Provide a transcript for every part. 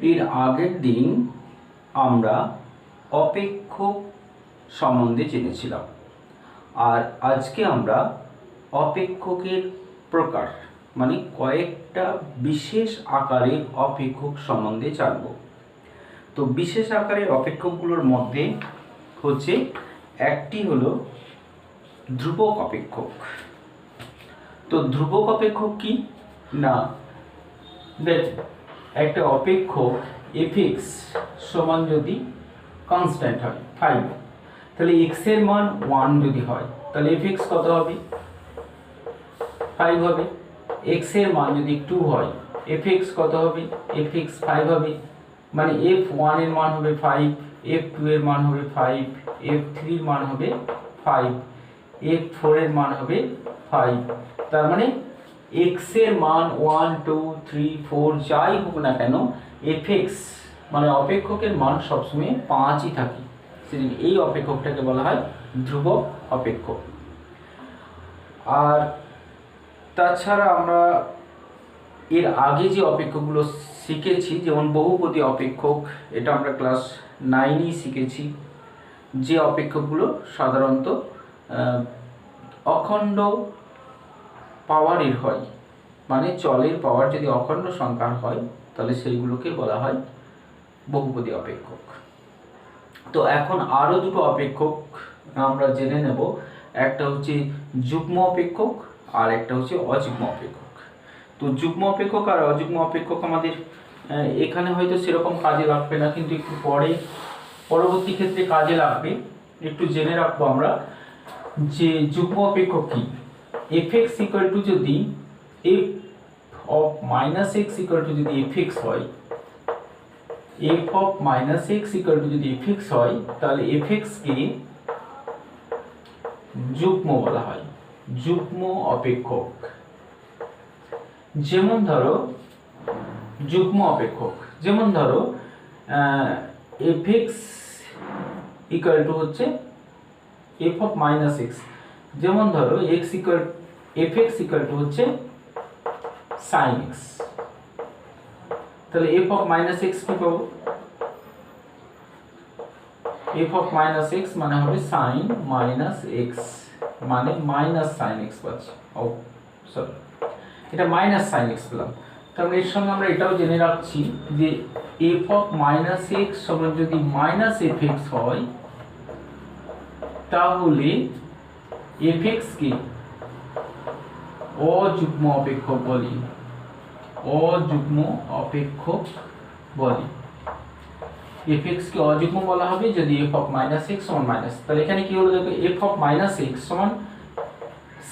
এর আগের দিন আমরা অপেক্ষক সম্বন্ধে জেনেছিলাম, আর আজকে আমরা অপেক্ষকের প্রকার মানে কয়েকটা বিশেষ আকারের অপেক্ষক সম্বন্ধে জানব। তো বিশেষ আকারের অপেক্ষকগুলোর মধ্যে হচ্ছে একটি হলো ধ্রুবক অপেক্ষক। তো ধ্রুবক অপেক্ষক কি না, একটা অপেক্ষক fx সমান যদি কনস্ট্যান্ট হয় 5, তাহলে x এর মান 1 যদি হয় তাহলে fx কত হবে? 5 হবে। x এর মান যদি 2 হয় fx কত হবে? fx 5 হবে। মানে f1 এর মান হবে 5, f2 এর মান হবে 5, f3 এর মান হবে 5, f4 এর মান হবে 5। তার মানে x এর মান 1 2 3 4 যাই হোক না কেন fx মানে অপেক্ষকের মান সবসময় 5ই থাকে। এই অপেক্ষকটাকে বলা হয় ধ্রুবক অপেক্ষক। আর তাছাড়া আমরা এর আগে যে অপেক্ষকগুলো শিখেছি, যেমন বহুপদী অপেক্ষক, এটা আমরা ক্লাস 9এই শিখেছি। যে অপেক্ষকগুলো সাধারণত অখণ্ড পাওয়ারের হয়, মানে চলের পাওয়ার যদি অখণ্ড সংখ্যার হয় তাহলে সেইগুলোকে বলা হয় বহুপদী অপেক্ষক। তো এখন আরও দুটো অপেক্ষক আমরা জেনে নেব। একটা হচ্ছে যুগ্ম অপেক্ষক আর একটা হচ্ছে অযুগ্ম অপেক্ষক। তো যুগ্ম অপেক্ষক আর অযুগ্ম অপেক্ষক আমাদের এখানে হয়তো সেরকম কাজে লাগবে না, কিন্তু একটু পরবর্তী ক্ষেত্রে কাজে লাগবে। একটু জেনে রাখবো আমরা যে যুগ্ম অপেক্ষক কি। fx ইকুয়াল টু যদি f of minus x equal to যদি fx হয়, f of minus x equal to যদি fx হয়, তাহলে fx কে যুগ্ম বলা হয়, যুগ্ম অপেক্ষক। যেমন ধরো যুগ্ম অপেক্ষক, যেমন ধরো fx ইকুয়াল টু হচ্ছে f অফ মাইনাস x, যেমন ধরো fx ইকুয়াল টু হচ্ছে sin x, তাহলে f অফ মাইনাস x কি পাবো? f অফ মাইনাস x মানে হবে sin মাইনাস x, মানে মাইনাস sin x পাচ্ছি। ও সরি, এটা মাইনাস sin x পেলাম। তাহলে এর সঙ্গে আমরা এটাও জেনে রাখছি যে f অফ মাইনাস x সমান যদি মাইনাস fx হয়, তাহলে fx কে অযুগ্ম অপেক্ষক বলি, অযুগ্ম অপেক্ষক বলি। fx কে অযুগ্ম বলা হবে যদি f অফ মাইনাস x সমান মাইনাস। তাহলে এখানে কি হলো দেখো, f অফ মাইনাস x সমান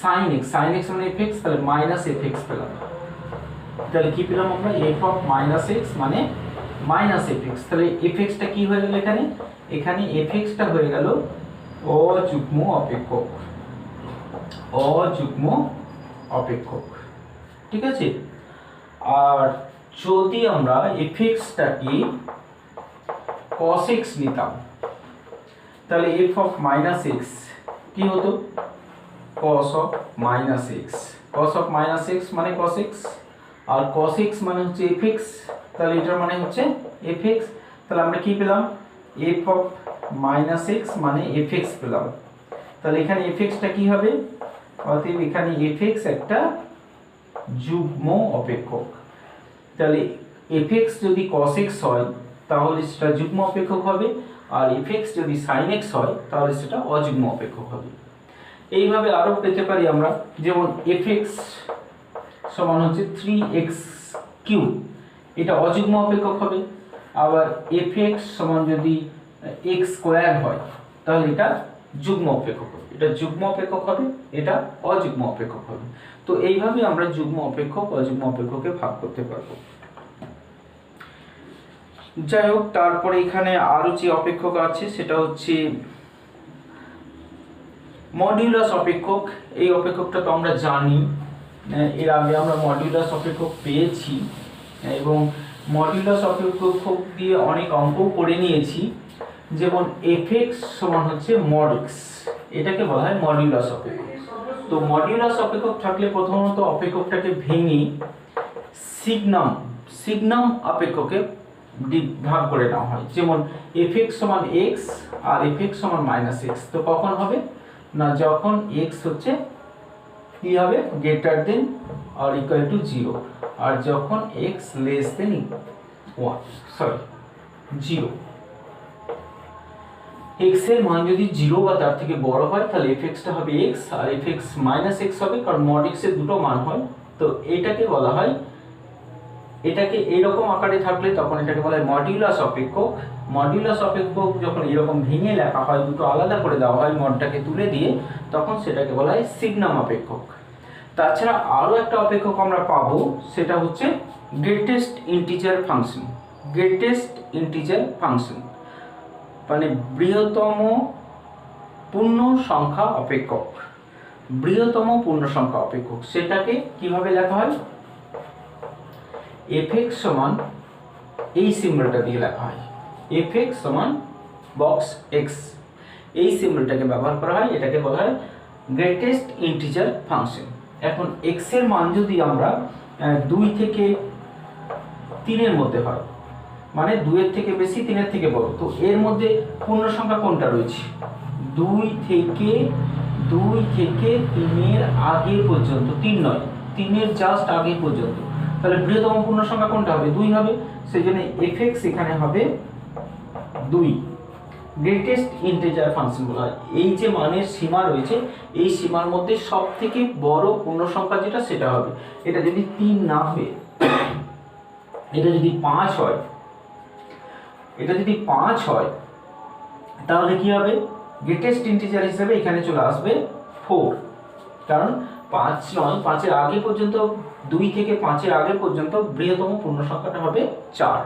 sin x, sin x মানে fx, তাহলে মাইনাস fx পেলাম। তাহলে কি পেলাম আমরা? f অফ মাইনাস x মানে মাইনাস fx। তাহলে fx টা কি হয়ে গেল এখানে? এখানে fx টা হয়ে গেল অযুগ্ম অপেক্ষক, অযুগ্ম অপেক্ষক। ঠিক আছে। আর যদি আমরা fx টাকে cos x নিতাম, তাহলে f অফ মাইনাস x কি হতো? cos of minus x, cos of minus x মানে cos x, আর cos x মানে হচ্ছে fx, তাহলে এটার মানে হচ্ছে fx। তাহলে আমরা কি পেলাম? f অফ মাইনাস x মানে fx পেলাম। তাহলে এখানে fx টা কি হবে? অতএব এখানে fx একটা যুগ্ম অপেক্ষক। তাহলে fx যদি cos x হয় তাহলে সেটা যুগ্ম অপেক্ষক হবে, আর fx যদি sin x হয় তাহলে সেটা অযুগ্ম অপেক্ষক হবে। এইভাবে আরো পেতে পারি আমরা, যেমন fx সমান হচ্ছে 3x3, এটা অযুগ্ম অপেক্ষক হবে। আবার fx সমান যদি x স্কয়ার হয় তাহলে এটা যুগ্ম অপেক্ষক হবে, এটা যুগ্ম অপেক্ষক হবে, এটা অযুগ্ম অপেক্ষক হবে। তো এইভাবে আমরা যুগ্ম অপেক্ষক অযুগ্ম অপেক্ষকে ভাগ করতে পারবো। যাই হোক, তারপরে এখানে আরো যে অপেক্ষক আছে সেটা হচ্ছে মডিউলাস অপেক্ষক। এই অপেক্ষকটা তো আমরা জানি, এর আগে আমরা মডিউলাস অপেক্ষক পেয়েছি এবং মডিউলাস অপেক্ষক দিয়ে অনেক অঙ্কও করে নিয়েছি। যেমন fx সমান হচ্ছে mod x, এটাকে বলা হয় মডিউলাস অপেক্ষক। তো মডিউলাস অপেক্ষক থাকলে প্রথমত অপেক্ষকটাকে ভেঙে সিগনাম অপেক্ষকে ভাগ করে নেওয়া হয়। যেমন fx সমান x আর fx সমান -x, তো কখন হবে না যখন x হচ্ছে কি হবে greater than or equal to 0 আর যখন x লেস দেন 0। x এর মান যদি 0 বা তার থেকে বড় হয় তাহলে fx টা হবে x আর fx -x হবে, কারণ mod x এর দুটো মান হয়। তো এটাকে বলা হয়, এটাকে এইরকম আকারে থাকলে তখন এটাকে বলা হয় মডিউলাস অপেক্ষক। মডিউলাস অপেক্ষক যখন এরকম ভেঙে লেখা হয়, দুটো আলাদা করে দেওয়া হয় মডটাকে তুলে দিয়ে, তখন সেটাকে বলা হয় সিগনাম অপেক্ষক। তাছাড়া আরও একটা অপেক্ষক আমরা পাবো, সেটা হচ্ছে greatest integer function. Greatest integer function মানে বৃহত্তম পূর্ণ সংখ্যা অপেক্ষক। বৃহত্তম পূর্ণ সংখ্যা অপেক্ষক সেটাকে কিভাবে লেখা হয়, fx সমান এই সিম্বলটা দিয়ে লেখা হয়, fx সমান বক্স x, এই সিম্বলটাকে ব্যবহার করা হয়, এটাকে বলা হয় গ্রেটেস্ট ইন্টিজার ফাংশন। এখন x এর মান যদি আমরা 2 থেকে 3 এর মধ্যে হয়, মানে 2 এর থেকে বেশি 3 এর থেকে বড়, তো এর মধ্যে পূর্ণ সংখ্যা কোনটা রয়েছে, 2 থেকে 3 এর আগে পর্যন্ত, 3 নয় 3 এর জাস্ট আগে পর্যন্ত, তাহলে বৃহত্তম পূর্ণ সংখ্যা কোনটা হবে, 2 হবে। সেজন্য fx এখানে হবে 2। গ্রেটেস্ট ইন্টিজার ফাংশন বলা হয় এই যে মানের সীমা রয়েছে, এই সীমার মধ্যে সবথেকে বড় পূর্ণ সংখ্যা যেটা সেটা হবে। এটা যদি 3 না হয়, এটা যদি 5 হয়, এটা যদি 5 হয় তাহলে কি হবে, গ্রেটেস্ট ইন্টিজার হিসেবে এখানে চলে আসবে 4, কারণ 5 নয় 5 এর আগে পর্যন্ত, 2 থেকে 5 এর আগে পর্যন্ত বৃহত্তম পূর্ণ সংখ্যাটা হবে 4।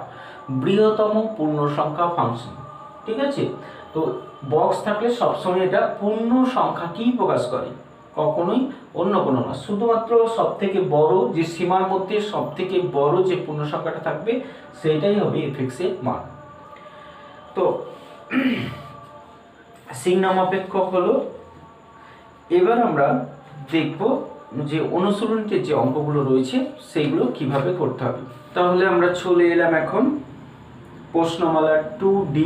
বৃহত্তম পূর্ণ সংখ্যা ফাংশন, ঠিক আছে। তো বক্স থাকলে সবসময় এটা পূর্ণ সংখ্যাকেই প্রকাশ করে, কখনোই অন্য কোনো না, শুধুমাত্র সবথেকে বড় যে সীমার মধ্যে সবথেকে বড় যে পূর্ণ সংখ্যাটা থাকবে সেটাই হবে fx এর মান। তো সিগনাম অপেক্ষক হলো। এবার আমরা দেখব যে অনুশীলনীতে যে অঙ্কগুলো রয়েছে সেইগুলো কিভাবে করতে হবে। তাহলে আমরা চলে এলাম এখন প্রশ্নমালা 2D।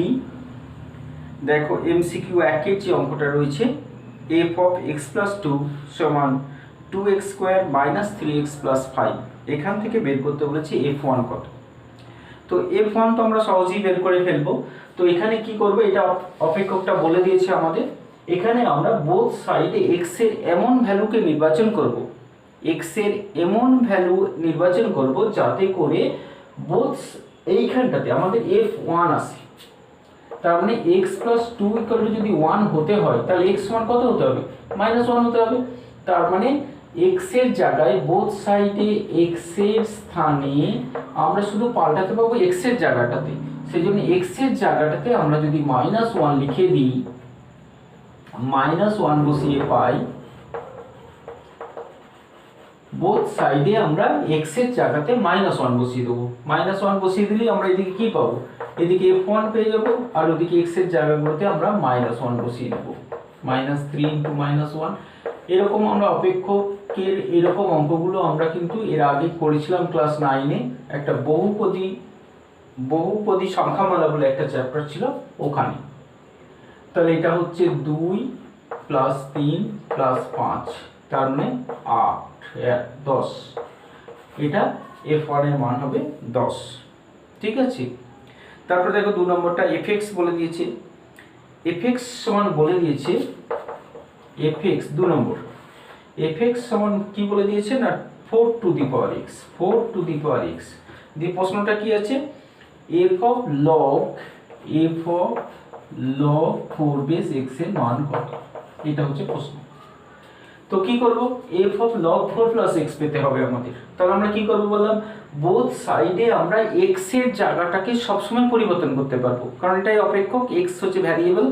দেখো এমসিকিউ 1 এর যে অঙ্কটা রয়েছে, f of x + 2 সমান 2x² - 3x + 5, এখান থেকে বের করতে বলেছি f1 কত। তো f1 তো আমরা সহজেই বের করে ফেলবো। তো এখানে কি করব, এটা অপেক্ষকটা বলে দিয়েছে আমাদের। এখানে আমরা বোথ সাইডে x এর এমন ভ্যালুকে নির্বাচন করব, x এর এমন ভ্যালু নির্বাচন করব যাতে করে বোথ এইখানটাতে আমাদের f1 আসে। তার মানে x + 2 = যদি 1 হতে হয় তাহলে x সমান কত হতে হবে, -1 হতে হবে। তার মানে x এর জায়গায় বোথ সাইডে x এর স্থানে আমরা শুধু পাল্টাতে পাবো x এর জায়গাটাতে। সেজন্য x এর জায়গাটাতে আমরা যদি -1 লিখে দিই, -1 বসিয়ে পাই, বোথ সাইডে আমরা x এর জায়গাতে -1 বসিয়ে দেবো। -1 বসিয়ে দিলে আমরা এদিকে কি পাবো, এদিকে f1 পেয়ে যাব, আর ওদিকে x এর জায়গাগুলোতে আমরা -1 বসিয়ে দেব, -3 × -1। এরকম আমরা অপেক্ষকের এরকম অঙ্কগুলো আমরা কিন্তু এর আগে করেছিলাম ক্লাস 9-এ, একটা বহুপদী সংখ্যামালা বলে একটা চ্যাপ্টার ছিল ওখানে। তাহলে এটা হচ্ছে 2 + 3 + 5, তার মানে 8, 10। এটা f1 এর মান হবে 10, ঠিক আছে। তারপর দেখো 2 নম্বরটা fx বলে দিয়েছে, fx সমান বলে দিয়েছে, fx 2 নম্বর, fx সমান কি বলে দিয়েছে না 4⁴x, 4⁴x। দিয়ে প্রশ্নটা কি আছে, f of log 4 base x এর মান কত, এটা হচ্ছে প্রশ্ন। তো কি করব, f of log 4 + x পেতে হবে আমাদের। তাহলে আমরা কি করব বললাম, বোথ সাইডে আমরা x এর জায়গাটাকে সবসময় পরিবর্তন করতে পারবো, কারণ এটাই অপেক্ষক, x হচ্ছে ভ্যারিয়েবল,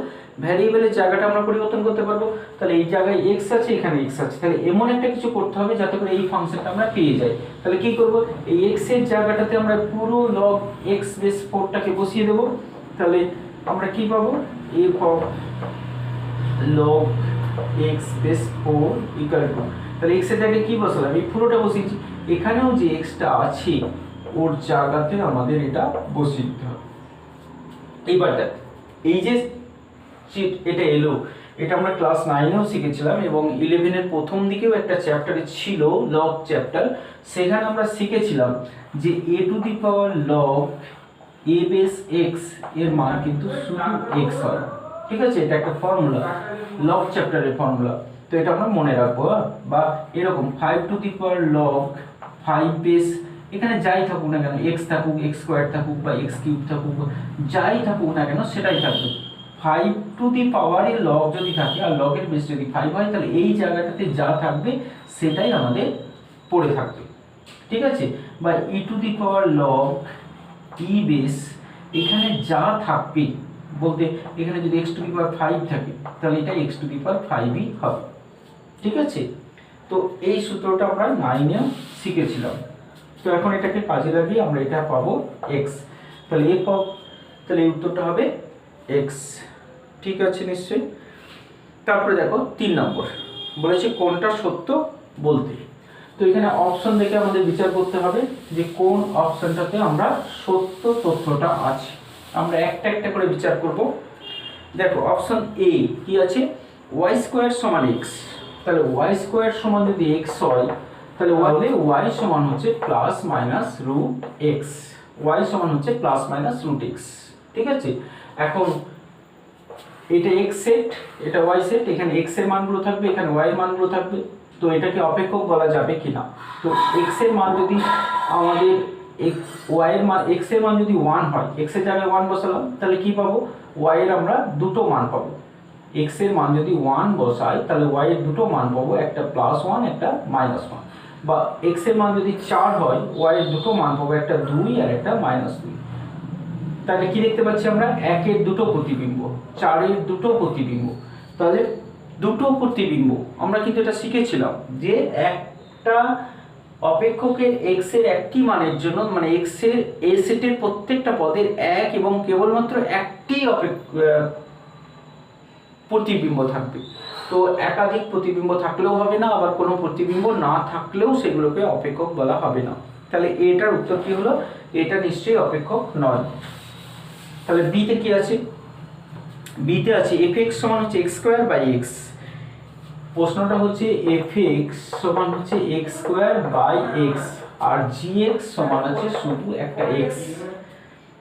ভ্যারিয়েবলের জায়গাটা আমরা পরিবর্তন করতে পারবো। তাহলে এই জায়গায় x আছে, এখানে x আছে, তাহলে এমন একটা কিছু করতে হবে যাতে করে এই ফাংশনটা আমরা পেয়ে যাই। তাহলে কি করব, এই x এর জায়গাটাতে আমরা পুরো log x বেস 4টাকে বসিয়ে দেব। তাহলে আমরা কি পাবো, f of log x base 4 = তাহলে x এর জায়গায় কি বসালাম, এই পুরোটা বসিয়েছি, এখানেও যে x টা আছে ওর জায়গাতে আমাদের এটা বসিয়ে দিতে হবে। এইবার দেখ এই যে এটা এলো, এটা আমরা ক্লাস 9-এও শিখেছিলাম এবং 11-এর প্রথম দিকেও একটা চ্যাপ্টারে ছিল লগ চ্যাপ্টার, সেখানে আমরা শিখেছিলাম যে a to the power log a base x এর মান কিন্তু শুধু x হয়। ঠিক আছে, এটা একটা ফর্মুলা, লগ চ্যাপ্টারের ফর্মুলা, তো এটা আমরা মনে রাখবো। বা এরকম 5 to the power log 5 base, এখানে যাই থাকুক না কেন, x থাকুক, x স্কোয়ার থাকুক বা x কিউব থাকুক, যাই থাকুক না কেন সেটাই থাকবে। 5 টু দি পাওয়ারের লগ যদি থাকে আর লগের বেস যদি 5 হয়, তাহলে এই জায়গাটাতে যা থাকবে সেটাই আমাদের পড়ে থাকবে। ঠিক আছে, বা e to the power log e base, এখানে যা থাকবে বলতে এখানে যদি x টু দি পাওয়ার 5 থাকে তাহলে এটা x টু দি পাওয়ার 5ই হবে। ঠিক আছে, তো এই সূত্রটা আমরা 9-এ শিখেছিলাম। তো এখন এটাকে কাজে লাগিয়ে আমরা এটা পাবো x, তাহলে তাহলে এই উত্তরটা হবে x। ঠিক আছে নিশ্চয়ই। তারপরে দেখো 3 নম্বর বলেছে কোনটা সত্য বলতে। তো এখানে অপশন দেখে আমাদের বিচার করতে হবে যে কোন অপশনটাতে আমরা সত্য তথ্যটা আছে। আমরা একটা একটা করে বিচার করব। দেখো অপশন এ কি আছে, y স্কয়ার সমান x, তাহলে y স্কয়ার সমান যদি x হয় তাহলে y সমান হচ্ছে plus minus root x, y সমান হচ্ছে প্লাস মাইনাস রুট x। ঠিক আছে, এখন এটা x সেট, এটা y সেট, এখানে x এর মানগুলো থাকবে, এখানে y এর মানগুলো থাকবে। তো এটাকে অপেক্ষক বলা যাবে কিনা? তো x এর মান যদি আমাদের y এর মান, x এর মান যদি 1 হয়, x এর জায়গায় 1 বসালাম, তাহলে কি পাবো? y এর আমরা দুটো মান পাবো। x এর মান যদি 1 বসাই তাহলে y এর দুটো মান পাবো, একটা +1 একটা -1। বা x এর মান যদি 4 হয়, y এর দুটো মান পাবো, একটা 2 আর একটা -2। তাহলে কি দেখতে পাচ্ছি আমরা? 1 এর দুটো প্রতিবিম্ব, 4 এর দুটো প্রতিবিম্ব। তাহলে দুটো প্রতিবিম্ব আমরা কিন্তু এটা শিখেছিলাম যে একটা অপেক্ষকের x এর একটি মানের জন্য, মানে x এর a সেটের প্রত্যেকটা পদের এক এবং কেবলমাত্র একটি প্রতিবিম্ব থাকবে। তো একাধিক প্রতিবিম্ব থাকলেও হবে না, আবার কোনো প্রতিবিম্ব না থাকলেও সেগুলোকে অপেক্ষক বলা হবে না। তাহলে এটার উত্তর কি হলো? এটা নিশ্চয়ই অপেক্ষক নয়। তাহলে বি তে কি আছে? বি তে আছে fx সমান হচ্ছে x স্কয়ার বাই x। প্রশ্নটা হচ্ছে fx সমান হচ্ছে x স্কয়ার বাই x আর gx সমান আছে শুধু একটা x।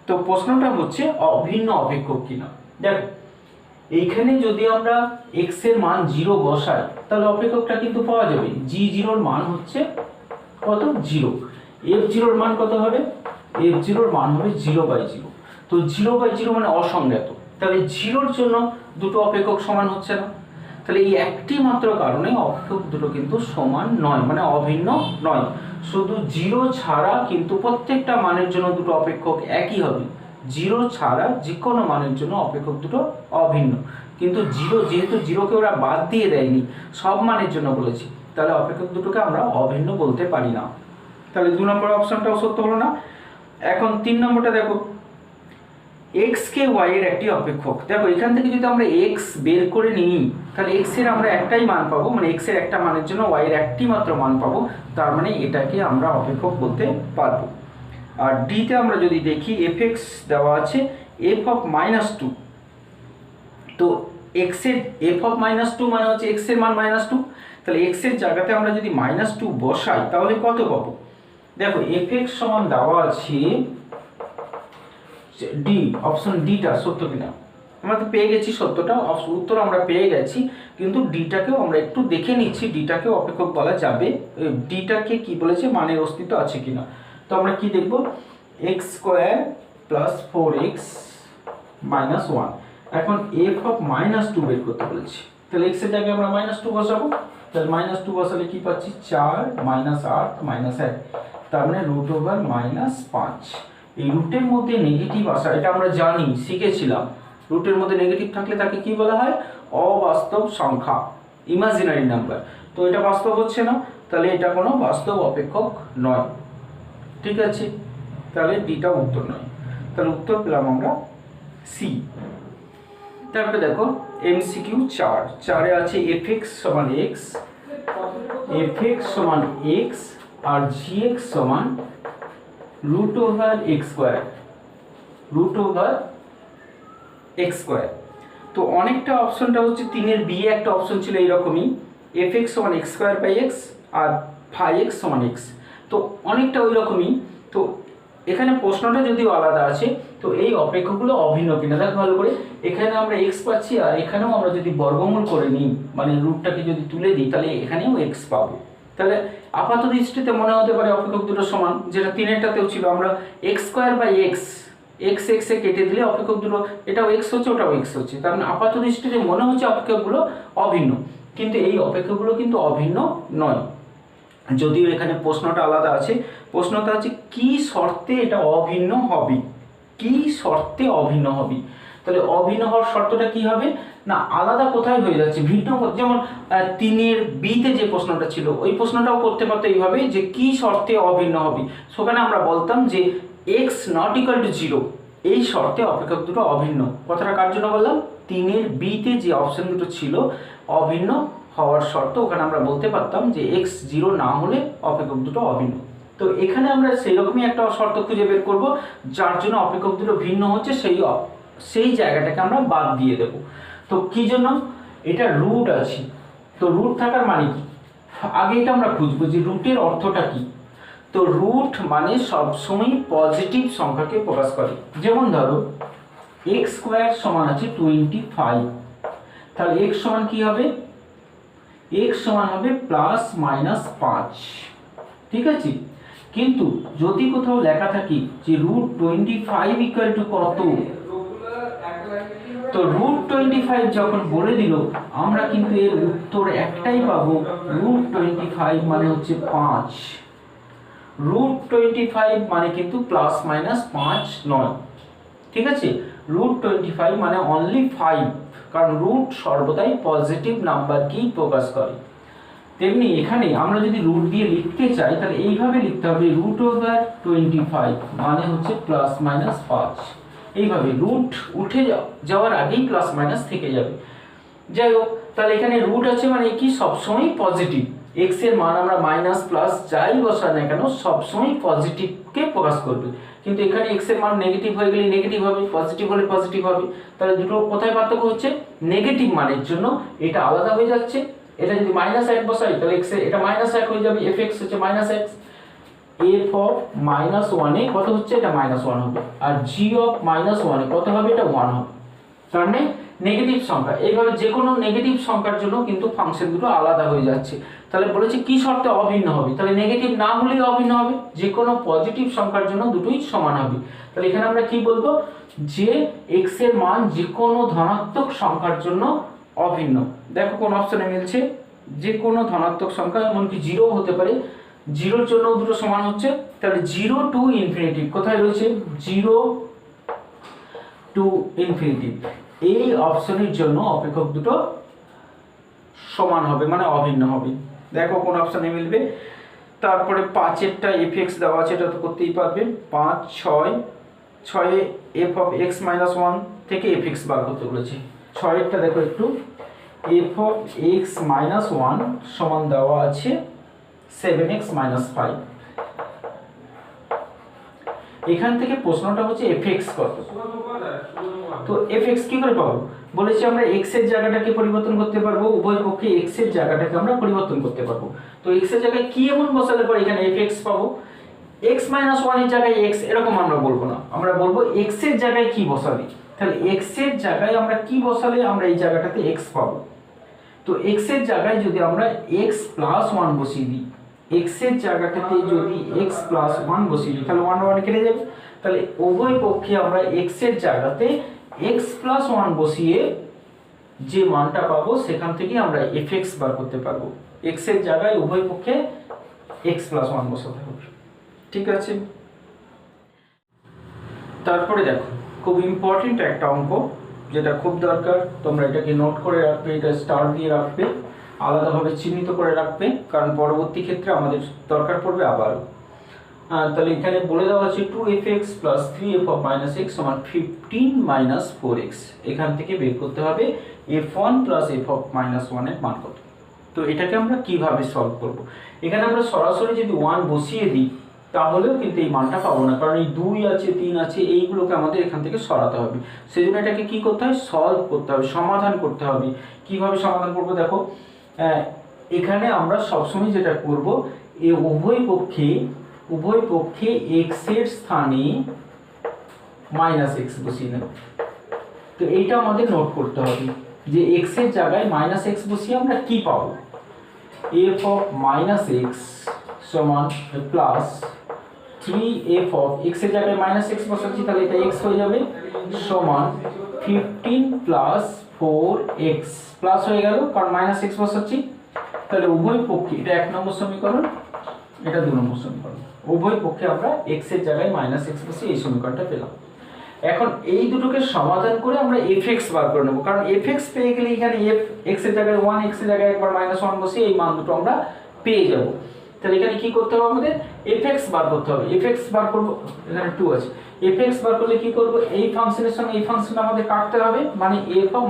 তো প্রশ্নটা হচ্ছে অভিন্ন অপেক্ষক কিনা। দেখো এইখানে যদি আমরা x এর মান 0 বসাই তাহলে অপেক্ষকটা কিন্তু পাওয়া যাবে। g0 এর মান হচ্ছে কত? 0। f0 এর মান কত হবে? f0 এর মান হবে 0/0। তো 0/0 মানে অসংজ্ঞাত, তাহলে 0 এর জন্য দুটো অপেক্ষক সমান হচ্ছে না। তাহলে এই একটি মাত্র কারণে অপেক্ষক দুটো কিন্তু সমান নয়, মানে অভিন্ন নয়। শুধু 0 ছাড়া কিন্তু প্রত্যেকটা মানের জন্য দুটো অপেক্ষক একই হবে। 0 ছাড়া যে কোনো মানের জন্য অপেক্ষক দুটো অভিন্ন। কিন্তু 0 যেহেতু 0কে ওরা বাদ দিয়ে দেয়নি, সব মানের জন্য বলেছি, তাহলে অপেক্ষক দুটোকে আমরা অভিন্ন বলতে পারি না। তাহলে 2 নম্বর অপশনটাও সত্য হলো না। এখন 3 নম্বরটা দেখো, x কে y এর একটি অপেক্ষক। দেখো এখান থেকে যদি আমরা x বের করে নিই তাহলে x এর আমরা একটাই মান পাবো, মানে x এর একটা মানের জন্য y এর একটি মাত্র মান পাবো, তার মানে এটাকে আমরা অপেক্ষক বলতে পারবো। আর d তে আমরা যদি দেখি fx দেওয়া আছে f(-2), তো x এর f(-2) মানে হচ্ছে x এর মান -2, তাহলে x এর জায়গাতে আমরা যদি -2 বসাই তাহলে কত পাবো? দেখো fx সমান দেওয়া আছে ডি, অপশন ডিটা সত্য কিনা। আমরা তো পেয়ে গেছি সত্যটা, উত্তর আমরা পেয়ে গেছি, কিন্তু ডিটাকেও আমরা একটু দেখে নিচ্ছি, ডিটাকেও অপেক্ষক বলা যাবে। ডিটাকে কি বলেছে? মানের অস্তিত্ব আছে কিনা। তো আমরা কি দেখব? x square plus 4x minus 1। এখন f(-2) বের করতে বলেছি, তাহলে x এর জায়গায় আমরা -2 বসাবো। তাহলে -2 বসালে কি পাচ্ছি? 4 -8 -1, তার মানে √/-5। এই রুটের মধ্যে নেগেটিভ আসা, এটা আমরা জানি, শিখেছিলাম। রুটের মধ্যে নেগেটিভ থাকলে তাকে কি বলা হয়? অবাস্তব সংখ্যা, ইমাজিনারি নাম্বার। তো এটা বাস্তব হচ্ছে না, তাহলে এটা কোনো বাস্তব অপেক্ষক নয়। ঠিক আছে, তাহলে ডিটা উত্তর নয়। তাহলে উত্তর পেলাম আমরা সি। তারপরে দেখো এমসিকিউ 4 আছে fx সমান x, fx সমান x আর gx সমান root over x square, root over x square. তো অনেকটা অপশনটা হচ্ছে 3-এর বি একটা অপশন ছিল এইরকমই, এফ এক্স সমান এক্স স্কোয়ার বাই এক্স আর ফাই এক্স সমান এক্স। তো অনেকটা ওই রকমই। তো এখানে প্রশ্নটা যদিও আলাদা আছে, তো এই অপেক্ষকগুলো অভিন্ন কিনা দেখ ভালো করে। এখানে আমরা এক্স পাচ্ছি আর এখানেও আমরা যদি বর্গমূল করে নিই, মানে রুটটাকে যদি তুলে দিই, তাহলে এখানেও এক্স পাবো। তাহলে আপাত দৃষ্টিতে মনে হতে পারে অপেক্ষক দুটো সমান, যেটা 3-এরটাতেও ছিল। আমরা x square by x, x এক্সে কেটে দিলে অপেক্ষক দুটো, এটাও এক্স হচ্ছে ওটাও এক্স হচ্ছে, তার মানে আপাত দৃষ্টিতে মনে হচ্ছে অপেক্ষকগুলো অভিন্ন, কিন্তু এই অপেক্ষকগুলো কিন্তু অভিন্ন নয়। যদিও এখানে প্রশ্নটা আলাদা আছে, প্রশ্নটা আছে কি শর্তে এটা অভিন্ন হবে, কি শর্তে অভিন্ন হবে। তাহলে অভিন্ন হওয়ার শর্তটা কি হবে না, আলাদা কোথায় হয়ে যাচ্ছে ভিন্ন। যেমন 3-এর বিতে যে প্রশ্নটা ছিল, ওই প্রশ্নটাও করতে পারতো এইভাবে যে কি শর্তে অভিন্ন হবে। সেখানে আমরা বলতাম যে এক্স নট ইকুয়াল টু 0, এই শর্তে অপেক্ষক দুটো অভিন্ন। কথাটা কার জন্য বললাম, 3-এর বিতে যে অপশন দুটো ছিল অভিন্ন হওয়ার শর্ত, ওখানে আমরা বলতে পারতাম যে এক্স 0 না হলে অপেক্ষক দুটো অভিন্ন। তো এখানে আমরা সেই রকমই একটা শর্ত খুঁজে বের করব, যার জন্য অপেক্ষক দুটো ভিন্ন হচ্ছে, সেই জায়গাটাকে আমরা বাদ দিয়ে দেব। তো কি জন্য, এটা রুট আছে, তো রুট থাকার মানে কি, আগে এটা আমরা খুঁজবো যে রুটের অর্থটা কি। তো রুট মানে সবসময় পজিটিভ সংখ্যাকে প্রকাশ করে। যেমন ধরো এক্স স্কোয়ার সমান আছে 25, তাহলে এক্স সমান কি হবে, এক্স সমান হবে +-5, ঠিক আছে। কিন্তু যদি কোথাও লেখা থাকে যে √25 ইকুয়াল টু কত, তো √25 যখন বলে দিল, আমরা কিন্তু এর উত্তর একটাই পাবো, √25 মানে হচ্ছে 5। √25 মানে কিন্তু +-5 নয়, ঠিক আছে। √25 মানে অনলি 5, কারণ রুট সর্বদাই পজিটিভ নাম্বারকেই প্রকাশ করে। তেমনি এখানে আমরা যদি রুট দিয়ে লিখতে চাই, তাহলে এইভাবে লিখতে হবে, √25 মানে হচ্ছে +-5। এইভাবে রুট উঠে যাওয়ার আগেই প্লাস থেকে যাবে। যাই হোক, তাহলে এখানে রুট আছে মানে কি, সবসময় পজিটিভ। এক্স এর মান আমরা মাইনাস প্লাস যাই বসাই না কেন সবসময় পজিটিভকে প্রকাশ করবে, কিন্তু এখানে এক্স এর মান নেগেটিভ হয়ে গেলে নেগেটিভ হবে, পজিটিভ হলে পজিটিভ হবে। তাহলে দুটো কোথায় পার্থক্য হচ্ছে, নেগেটিভ মানের জন্য এটা আলাদা হয়ে যাচ্ছে। এটা যদি -1 বসাই, তাহলে এক্স এর এটা -1 হয়ে যাবে, এফ এক্স হচ্ছে -x, এফ অফ -1 এ কত হচ্ছে, এটা -1 হবে, আর জি অফ -1 এ কত হবে, এটা 1 হবে। তার মানে নেগেটিভ সংখ্যা, এইভাবে যে কোনো নেগেটিভ সংখ্যার জন্য কিন্তু ফাংশন দুটো আলাদা হয়ে যাচ্ছে। তাহলে বলেছে কি শর্তে অভিন্ন হবে, তাহলে নেগেটিভ না হলেই অভিন্ন হবে, যে কোনো পজিটিভ সংখ্যার জন্য দুটোই সমান হবে। তাহলে এখানে আমরা কি বলবো, যে এক্স এর মান যে কোনো ধনাত্মক সংখ্যার জন্য অভিন্ন। দেখো কোন অপশনে মিলছে, যে কোনো ধনাত্মক সংখ্যা, এমনকি 0 হতে পারে, 0-র জন্য দুটো সমান হচ্ছে। তাহলে 0 টু ইনফিনিটি কোথায় রয়েছে, 0 টু ইনফিনিটি, এই অপশনের জন্য অপেক্ষক দুটো সমান হবে, মানে অভিন্ন হবে। দেখো কোন অপশনে মিলবে। তারপরে 5-এরটা এফ(x) দেওয়া আছে, এটা তো করতেই পারবে। 5, 6, 6 এফ অফ x - 1 থেকে fx বার করতে বলেছে। 6-এরটা দেখো একটু, এফ অফ x - 1 সমান দেওয়া আছে 7x - 5। এখান থেকে প্রশ্নটা হচ্ছে fx কত। তো fx কি করে পাবো, বলেছি আমরা x এর জায়গাটাকে পরিবর্তন করতে পারবো, উভয় পক্ষে x এর জায়গাটাকে আমরা পরিবর্তন করতে পারবো। তো x এর জায়গায় কি এমন বসালে পরে এখানে fx পাবো, x - 1 এর জায়গায় x এরকম আমরা বলবো না, আমরা বলবো x এর জায়গায় কি বসালে। তাহলে x এর জায়গায় আমরা কি বসালে আমরা এই জায়গাটাতে x পাবো। তো x এর জায়গায় যদি আমরা x + 1 বসিয়ে দিই, x এর জায়গাটাতে যদি x + 1 বসিয়ে দিই, তাহলে 1 1 কেটে যাবে। তাহলে উভয় পক্ষে আমরা x এর জায়গাতে x + 1 বসিয়ে যে মানটা পাবো সেখান থেকে আমরা fx বার করতে পারবো। x এর জায়গায় উভয় পক্ষে x + 1 বসাতে হবে, ঠিক আছে। তারপরে দেখো খুব ইম্পর্টেন্ট একটা অঙ্ক, যেটা খুব দরকার, তোমরা এটাকে নোট করে রাখবে, এটা স্টার দিয়ে রাখবে, আলাদাভাবে চিহ্নিত করে রাখবে, কারণ পরবর্তী ক্ষেত্রে আমাদের দরকার পড়বে আবার। তাহলে এখানে বলে দেওয়া আছে 2fx + 3f of -x সমান 15 - 4x। এখান থেকে বের করতে হবে f1 + f of -1 এর মান কত। তো এটাকে আমরা কিভাবে সলভ করব, এখানে আমরা সরাসরি যদি 1 বসিয়ে দিই, তাহলেও কিন্তু এই মানটা পাবো না, কারণ এই 2 আছে 3 আছে এইগুলোকে আমাদের এখান থেকে সরাতে হবে। সেই জন্য এটাকে কী করতে হয়, সলভ করতে হবে, সমাধান করতে হবে। কীভাবে সমাধান করবো দেখো, এখানে আমরা সবসময় যেটা করব, এই উভয় পক্ষে এক্স এর স্থানে মাইনাস এক্স বসিয়ে নেব। তো এইটা আমাদের নোট করতে হবে যে এক্স এর জায়গায় মাইনাস এক্স বসিয়ে আমরা কি পাবো, এফ অফ মাইনাস এক্স সমান প্লাস 3f অফ এক্স এর জায়গায় মাইনাস এক্স বসাচ্ছি, তাহলে এটা এক্স হয়ে যাবে, সমান 15 প্লাস 4x প্লাস হয়ে গেল কারণ মাইনাস এক্স বসাচ্ছি। তাহলে উভয় পক্ষে, এটা 1 নম্বর সমীকরণ, এটা 2 নম্বর সমীকরণ, উভয় পক্ষে আমরা x এর জায়গায় মাইনাস এক্স বসিয়ে এই সমীকরণটা পেলাম। এখন এই দুটোকে সমাধান করে আমরা fx বার করে নেব, কারণ fx পেয়ে গেলে এখানে x এর জায়গায় 1, x এর জায়গায় একবার -1 বসিয়ে এই মান দুটো আমরা পেয়ে যাব। তাহলে এখানে কি করতে হবে, আমাদের fx বার করতে হবে। fx বার করব, এখানে 2 আছে, fx বার করলে কি করব, এই ফাংশনের সঙ্গে এই ফাংশন আমাদের কাটতে হবে, মানে f অফ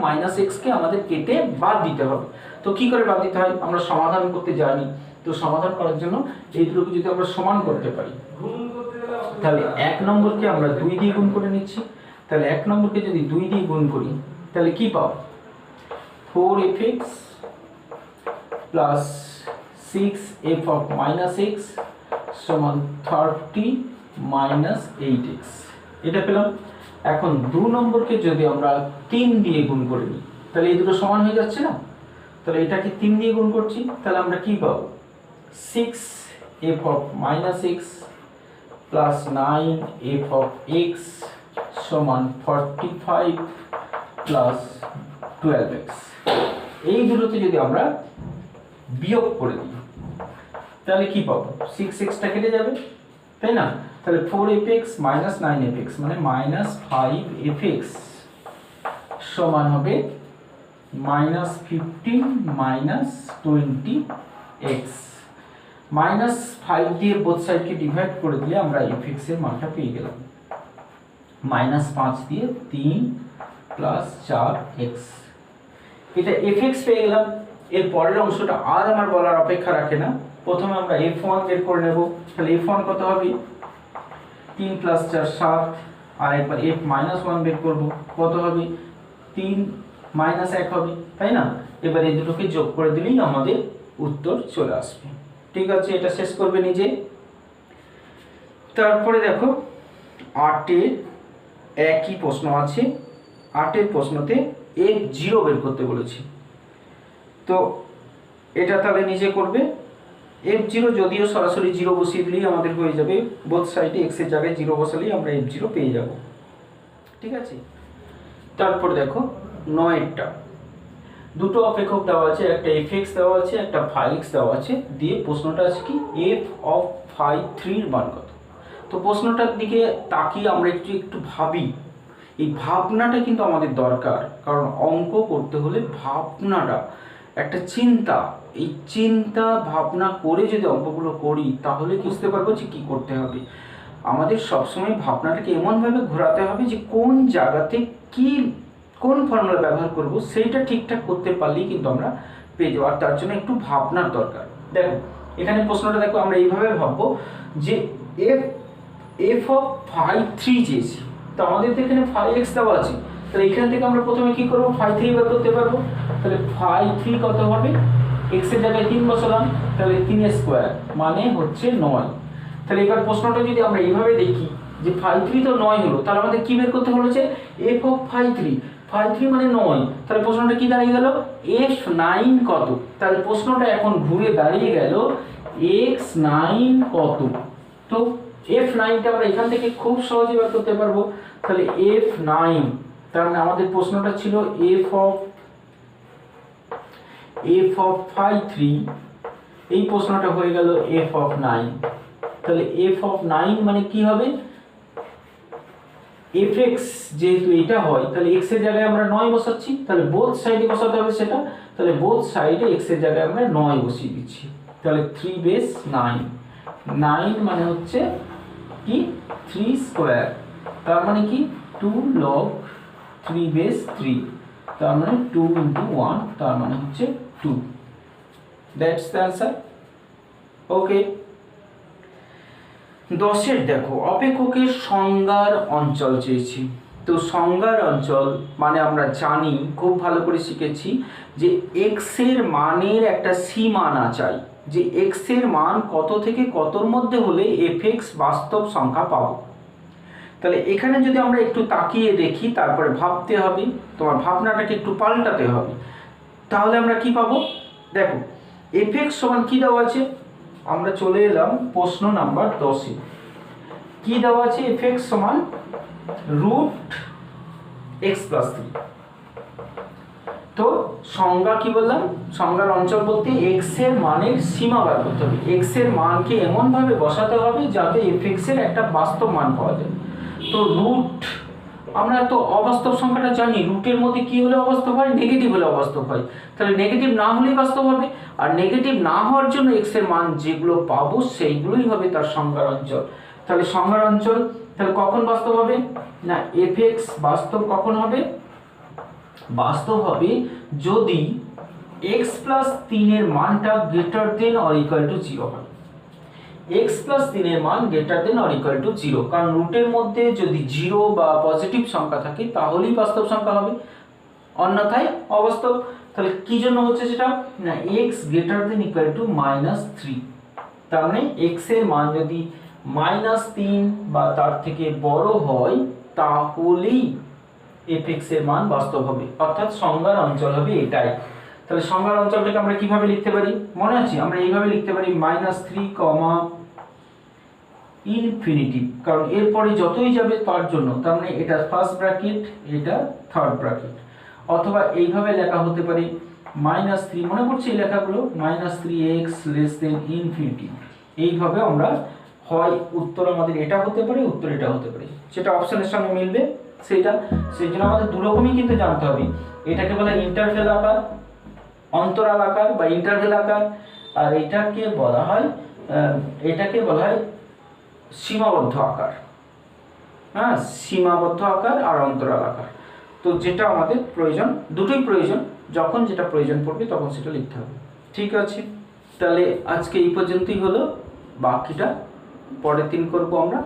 -x কে আমাদের কেটে বাদ দিতে হবে। তো কি করে বাদ দিতে হয় আমরা সমাধান করতে জানি, তো সমাধান করার জন্য এই দুটোকে যদি আমরা সমান করতে পারি, তাহলে 1 নম্বরকে আমরা 2 দিয়ে গুণ করে নিচ্ছি। তাহলে 1 নম্বরকে যদি 2 দিয়ে গুণ করি তাহলে কি পাবো, 4fx plus 6f of -x সমান 30 মাইনাস 8x, এটা পেলাম। এখন 2 নম্বরকে যদি আমরা 3 দিয়ে গুণ করে নিই তাহলে এই দুটো সমান হয়ে যাচ্ছে না, তাহলে এটাকে 3 দিয়ে গুণ করছি, তাহলে আমরা কি পাবো, 6f of -x plus 9f of x সমান 45 প্লাস 12x। এই দুটোতে যদি আমরা বিয়োগ করে দিই তাহলে কি পাবো, 6xটা কেটে যাবে, তাই না? তাহলে 4fx মাইনাস 9fx মানে -5fx সমান হবে -15 মাইনাস 20x। -5 দিয়ে বোথ সাইডকে ডিভাইড করে দিলে আমরা fx এর মানটা পেয়ে গেলাম, -5 দিয়ে 3 প্লাস 4x, এটা fx পেয়ে গেলাম। এর পরের অংশটা আর আমার বলার অপেক্ষা রাখে না, প্রথমে আমরা f1 বের করে নেব। তাহলে f1 কত হবে, 3 প্লাস 4 7, আর একবার f-1 বের করব, কত হবে, 3 মাইনাস 1 হবে, তাই না? এবার এই দুটোকে যোগ করে দিলেই আমাদের উত্তর চলে আসবে। ঠিক আছে, এটা শেষ করবে নিজে। তারপরে দেখো 8-এর একই প্রশ্ন আছে, 8-এর প্রশ্নতে f0 বের করতে বলেছি, তো এটা তাহলে নিজে করবে। f0 যদিও সরাসরি 0 বসিয়ে দিলেই আমাদের হয়ে যাবে, বোথ সাইডে x এর জায়গায় 0 বসালেই আমরা f0 পেয়ে যাব। ঠিক আছে, তারপর দেখো 9-এরটা, দুটো অপেক্ষক দেওয়া আছে, একটা fx দেওয়া আছে, একটা phi x দেওয়া আছে, দিয়ে প্রশ্নটা আছে কি f অফ phi 3 এর মান কত। তো প্রশ্নটার দিকে তাকিয়ে আমরা একটু ভাবি, এই ভাবনাটা কিন্তু আমাদের দরকার, কারণ অঙ্ক করতে হলে ভাবনাটা একটা চিন্তা, এই চিন্তা ভাবনা করে যদি অঙ্কগুলো করি তাহলে বুঝতে পারবো যে কী করতে হবে। আমাদের সবসময় ভাবনাটাকে এমনভাবে ঘোরাতে হবে যে কোন জায়গাতে কি কোন ফর্মুলা ব্যবহার করব সেইটা ঠিকঠাক করতে পারলেই কিন্তু আমরা পেয়ে যাবো, আর তার জন্য একটু ভাবনার দরকার। দেখো এখানে প্রশ্নটা দেখো, আমরা এইভাবে ভাববো যে f অফ phi 3 চেয়েছি, তো আমাদের তো এখানে phi x দেওয়া আছে, তাহলে এখান থেকে আমরা প্রথমে কি করব, phi 3 বের করতে পারবো। তাহলে phi 3 কত হবে, x এর জায়গায় 3 বসালাম, তাহলে 3 স্কয়ার মানে হচ্ছে 9। তাহলে এবার প্রশ্নটা যদি আমরা এইভাবে দেখি যে phi 3 তো 9 হলো, তাহলে আমাদের কি বের করতে হলো যে f অফ phi 3, phi 3 মানে 9, তাহলে প্রশ্নটা কি দাঁড়িয়ে গেল, f9 কত। তাহলে প্রশ্নটা এখন ঘুরে দাঁড়িয়ে গেল x9 কত। তো f9টা আমরা এখান থেকে খুব সহজে বের করতে পারবো। তাহলে f9, তার মানে আমাদের প্রশ্নটা ছিল f অফ phi 3, এই প্রশ্নটা হয়ে গেল f অফ 9। তাহলে f অফ 9 মানে কি হবে, fx যেহেতু এটা হয় তাহলে x এর জায়গায় আমরা 9 বসাচ্ছি, তাহলে বোথ সাইডে বসাতে হবে সেটা, তাহলে বোথ সাইডে x এর জায়গায় আমরা 9 বসিয়ে দিচ্ছি। তাহলে 3 বেস 9, 9 মানে হচ্ছে কি 3 স্কয়ার, তার মানে কি 2 log 3 বেস 3, তার মানে 2 into 1, তার মানে হচ্ছে 2। That's the answer. ওকে, 10 দেখো অপেক্ষকের সংজ্ঞার অঞ্চল চেয়েছি। তো সংজ্ঞার অঞ্চল মানে আমরা জানি, খুব ভালো করে শিখেছি যে এক্স এর মানের একটা সীমানা চাই, যে এক্স এর মান কত থেকে কতর মধ্যে হলে এফ এক্স বাস্তব সংখ্যা পাবো। তাহলে এখানে যদি আমরা একটু তাকিয়ে দেখি, তারপরে ভাবতে হবে, তোমার ভাবনাটাকে একটু পাল্টাতে হবে। তাহলে আমরা কি পাবো? দেখো এফ এক্স সমান কি দেওয়া আছে, আমরা চলে এলাম প্রশ্ন নাম্বার 10-এ। কি দেওয়া আছে? এফ এক্স সমান রুট এক্স প্লাস 3। তো সংজ্ঞা কি বললাম? সংজ্ঞার অঞ্চল বলতে এক্স এর মানের সীমা বার করতে হবে। এক্স এর মানকে এমনভাবে বসাতে হবে যাতে এফ এক্স এর একটা বাস্তব মান পাওয়া যায়। তো রুট, আমরা তো অবাস্তব সংখ্যাটা জানি, রুটের মধ্যে কি হলে অবাস্তব হয়? নেগেটিভ হলে অবাস্তব হয়। তাহলে নেগেটিভ না হলেই বাস্তব হবে, আর নেগেটিভ না হওয়ার জন্য এক্স এর মান যেগুলো পাবো সেইগুলোই হবে তার সংজ্ঞার অঞ্চল। তাহলে সংজ্ঞার অঞ্চল তাহলে কখন বাস্তব হবে? না, এফ এক্স বাস্তব কখন হবে? বাস্তব হবে যদি এক্স প্লাস 3 এর মানটা greater than or equal to 0 হয়। এক্স প্লাস 3 এর মান greater than or equal to 0, কারণ রুটের মধ্যে যদি 0 বা পজিটিভ সংখ্যা থাকে তাহলেই বাস্তব সংখ্যা হবে, অন্যথায় অবাস্তব। তাহলে কি জন্য হচ্ছে সেটা? না, x greater than equal to -3। তার মানে এক্স এর মান যদি -3 বা তার থেকে বড় হয় তাহলেই এফ এক্স এর মান বাস্তব হবে, অর্থাৎ সংজ্ঞার অঞ্চল হবে এটাই। তাহলে সংজ্ঞার অঞ্চলটাকে আমরা কিভাবে লিখতে পারি? মনে আছে আমরা এইভাবে লিখতে পারি -3, ইনফিনিটি, কারণ এরপরে যতই যাবে তার জন্য, তার মানে এটা ফার্স্ট ব্র্যাকেট, এটা থার্ড ব্র্যাকেট। অথবা এইভাবে লেখা হতে পারে -3, মনে পড়ছে এই লেখাগুলো, -3x লেস দেন ইনফিনিটি। এইভাবে আমরা হয় উত্তর আমাদের এটা হতে পারে, উত্তর এটা হতে পারে, সেটা অপশনের সঙ্গে মিলবে সেটা। সেই জন্য আমাদের দুরকমই কিন্তু জানতে হবে। এটাকে বলা হয় ইন্টারভেল আকার, অন্তরাল আকার বা ইন্টারভেল আকার, আর এটাকে বলা হয় সীমাবদ্ধ আকার। হ্যাঁ, সীমাবদ্ধ আকার আর অন্তরাল আকার। তো যেটা আমাদের প্রয়োজন, দুটোই প্রয়োজন, যখন যেটা প্রয়োজন পড়বে তখন সেটা লিখতে হবে। ঠিক আছে, তাহলে আজকে এই পর্যন্তই হলো, বাকিটা পরের দিন করবো আমরা।